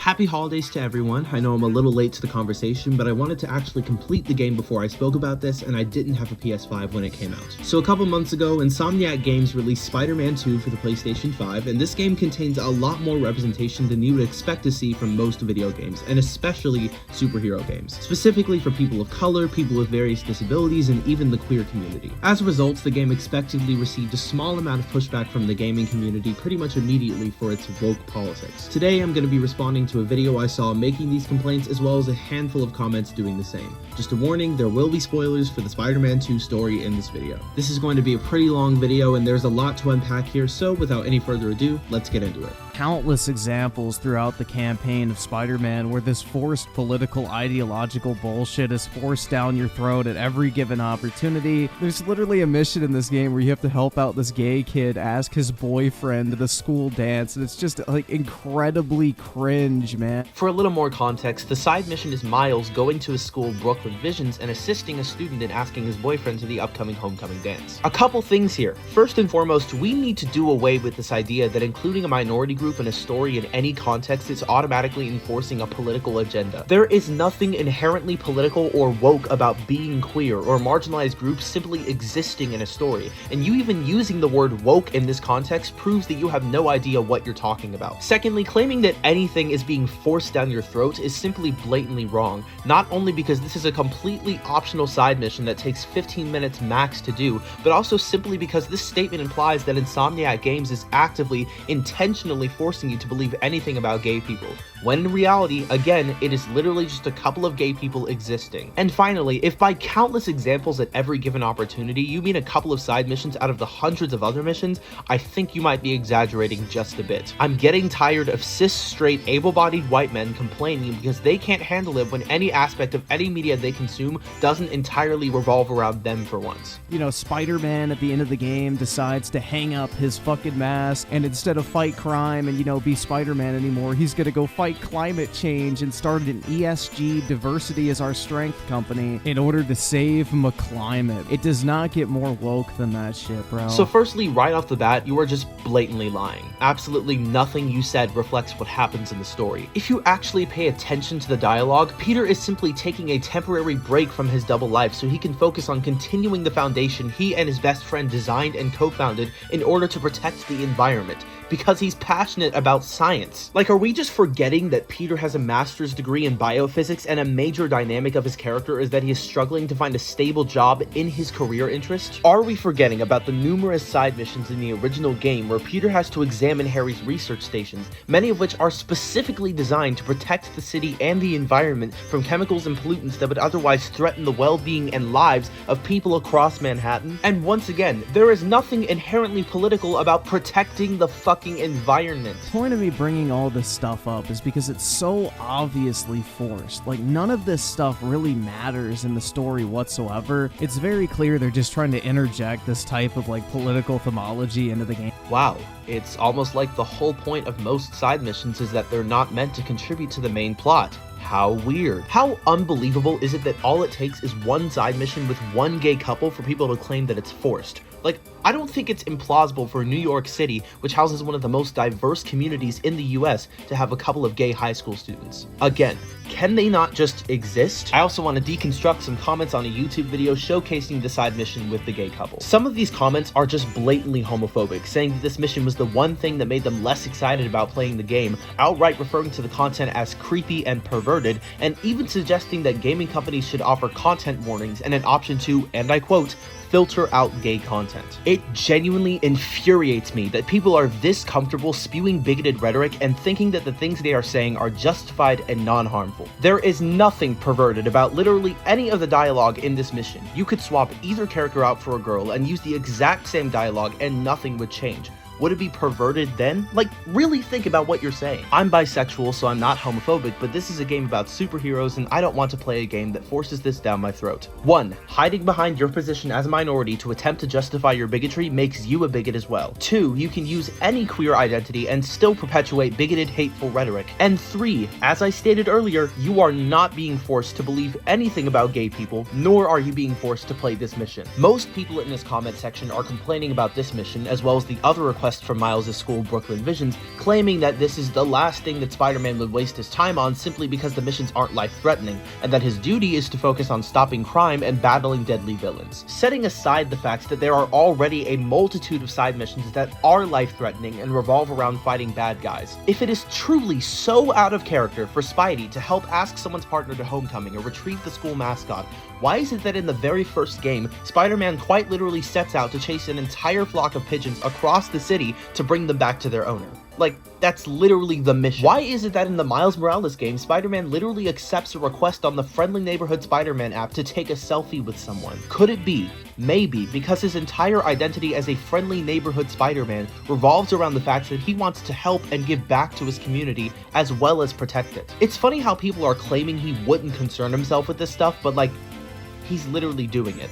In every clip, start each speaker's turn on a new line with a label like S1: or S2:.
S1: Happy holidays to everyone. I know I'm a little late to the conversation, but I wanted to actually complete the game before I spoke about this, and I didn't have a PS5 when it came out. So a couple months ago, Insomniac Games released Spider-Man 2 for the PlayStation 5, and this game contains a lot more representation than you would expect to see from most video games, and especially superhero games, specifically for people of color, people with various disabilities, and even the queer community. As a result, the game expectedly received a small amount of pushback from the gaming community pretty much immediately for its woke politics. Today, I'm going to be responding to a video I saw making these complaints, as well as a handful of comments doing the same. Just a warning, there will be spoilers for the Spider-Man 2 story in this video. This is going to be a pretty long video, and there's a lot to unpack here, so without any further ado, let's get into it.
S2: Countless examples throughout the campaign of Spider-Man where this forced political ideological bullshit is forced down your throat at every given opportunity. There's literally a mission in this game where you have to help out this gay kid ask his boyfriend to the school dance, and it's just like incredibly cringe, man.
S1: For a little more context, the side mission is Miles going to his school Brooklyn Visions and assisting a student in asking his boyfriend to the upcoming homecoming dance. A couple things here. First and foremost, we need to do away with this idea that including a minority group in a story in any context is automatically enforcing a political agenda. There is nothing inherently political or woke about being queer or marginalized groups simply existing in a story, and you even using the word woke in this context proves that you have no idea what you're talking about. Secondly, claiming that anything is being forced down your throat is simply blatantly wrong, not only because this is a completely optional side mission that takes 15 minutes max to do, but also simply because this statement implies that Insomniac Games is actively, intentionally forcing you to believe anything about gay people, when in reality, again, it is literally just a couple of gay people existing. And finally, if by countless examples at every given opportunity you mean a couple of side missions out of the hundreds of other missions, I think you might be exaggerating just a bit. I'm getting tired of cis, straight, able-bodied white men complaining because they can't handle it when any aspect of any media they consume doesn't entirely revolve around them for once.
S2: You know, Spider-Man at the end of the game decides to hang up his fucking mask, and instead of fight crime and, you know, be Spider-Man anymore, he's gonna go fight climate change and start an ESG, Diversity is Our Strength company in order to save my climate. It does not get more woke than that shit, bro.
S1: So firstly, right off the bat, you are just blatantly lying. Absolutely nothing you said reflects what happens in the story. If you actually pay attention to the dialogue, Peter is simply taking a temporary break from his double life so he can focus on continuing the foundation he and his best friend designed and co-founded in order to protect the environment, because he's passionate about science. Like, are we just forgetting that Peter has a master's degree in biophysics and a major dynamic of his character is that he is struggling to find a stable job in his career interest? Are we forgetting about the numerous side missions in the original game where Peter has to examine Harry's research stations, many of which are specifically designed to protect the city and the environment from chemicals and pollutants that would otherwise threaten the well-being and lives of people across Manhattan? And once again, there is nothing inherently political about protecting the fucking environment.
S2: The point of me bringing all this stuff up is because it's so obviously forced. Like, none of this stuff really matters in the story whatsoever. It's very clear they're just trying to interject this type of like political themology into the game.
S1: Wow, it's almost like the whole point of most side missions is that they're not meant to contribute to the main plot. How weird. How unbelievable is it that all it takes is one side mission with one gay couple for people to claim that it's forced? Like, I don't think it's implausible for New York City, which houses one of the most diverse communities in the US, to have a couple of gay high school students. Again, can they not just exist? I also want to deconstruct some comments on a YouTube video showcasing the side mission with the gay couple. Some of these comments are just blatantly homophobic, saying that this mission was the one thing that made them less excited about playing the game, outright referring to the content as creepy and perverted, and even suggesting that gaming companies should offer content warnings and an option to, and I quote, filter out gay content. It genuinely infuriates me that people are this comfortable spewing bigoted rhetoric and thinking that the things they are saying are justified and non-harmful. There is nothing perverted about literally any of the dialogue in this mission. You could swap either character out for a girl and use the exact same dialogue and nothing would change. Would it be perverted then? Like, really think about what you're saying. I'm bisexual, so I'm not homophobic, but this is a game about superheroes, and I don't want to play a game that forces this down my throat. 1. Hiding behind your position as a minority to attempt to justify your bigotry makes you a bigot as well. 2. You can use any queer identity and still perpetuate bigoted, hateful rhetoric. And 3. As I stated earlier, you are not being forced to believe anything about gay people, nor are you being forced to play this mission. Most people in this comment section are complaining about this mission, as well as the other requests request from Miles' school, Brooklyn Visions, claiming that this is the last thing that Spider-Man would waste his time on simply because the missions aren't life-threatening, and that his duty is to focus on stopping crime and battling deadly villains. Setting aside the fact that there are already a multitude of side missions that are life-threatening and revolve around fighting bad guys, if it is truly so out of character for Spidey to help ask someone's partner to homecoming or retrieve the school mascot, why is it that in the very first game, Spider-Man quite literally sets out to chase an entire flock of pigeons across the city to bring them back to their owner? Like, that's literally the mission. Why is it that in the Miles Morales game, Spider-Man literally accepts a request on the Friendly Neighborhood Spider-Man app to take a selfie with someone? Could it be, maybe, because his entire identity as a friendly neighborhood Spider-Man revolves around the fact that he wants to help and give back to his community as well as protect it? It's funny how people are claiming he wouldn't concern himself with this stuff, but like, he's literally doing it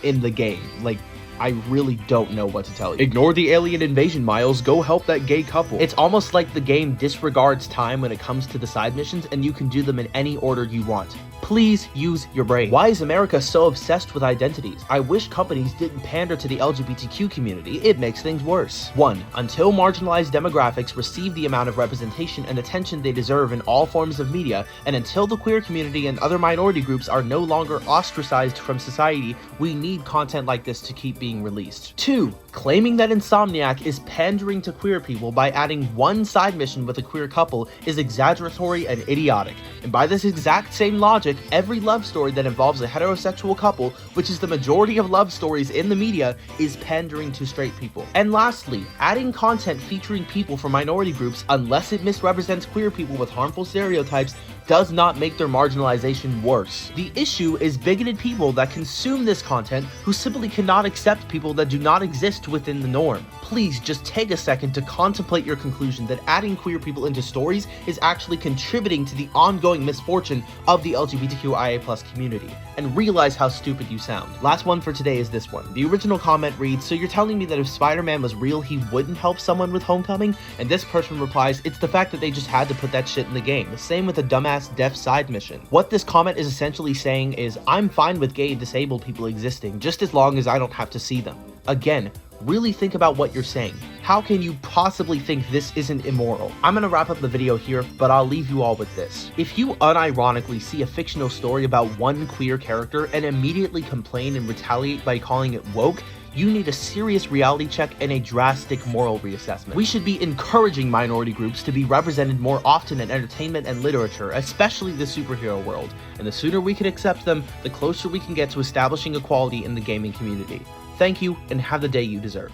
S1: in the game. Like, I really don't know what to tell you. Ignore the alien invasion, Miles. Go help that gay couple. It's almost like the game disregards time when it comes to the side missions, and you can do them in any order you want. Please use your brain. Why is America so obsessed with identities? I wish companies didn't pander to the LGBTQ community. It makes things worse. 1. Until marginalized demographics receive the amount of representation and attention they deserve in all forms of media, and until the queer community and other minority groups are no longer ostracized from society, we need content like this to keep being released. 2. Claiming that Insomniac is pandering to queer people by adding one side mission with a queer couple is exaggeratory and idiotic. And by this exact same logic, every love story that involves a heterosexual couple, which is the majority of love stories in the media, is pandering to straight people. And lastly, adding content featuring people from minority groups, unless it misrepresents queer people with harmful stereotypes, does not make their marginalization worse. The issue is bigoted people that consume this content who simply cannot accept people that do not exist within the norm. Please just take a second to contemplate your conclusion that adding queer people into stories is actually contributing to the ongoing misfortune of the LGBTQIA+ community, and realize how stupid you sound. Last one for today is this one. The original comment reads, "So you're telling me that if Spider-Man was real, he wouldn't help someone with homecoming?" And this person replies, "It's the fact that they just had to put that shit in the game. Same with a dumbass deaf side mission." What this comment is essentially saying is, I'm fine with gay and disabled people existing, just as long as I don't have to see them. Again, really think about what you're saying. How can you possibly think this isn't immoral? I'm gonna wrap up the video here, but I'll leave you all with this. If you unironically see a fictional story about one queer character and immediately complain and retaliate by calling it woke, you need a serious reality check and a drastic moral reassessment. We should be encouraging minority groups to be represented more often in entertainment and literature, especially the superhero world, and the sooner we can accept them, the closer we can get to establishing equality in the gaming community. Thank you, and have the day you deserve.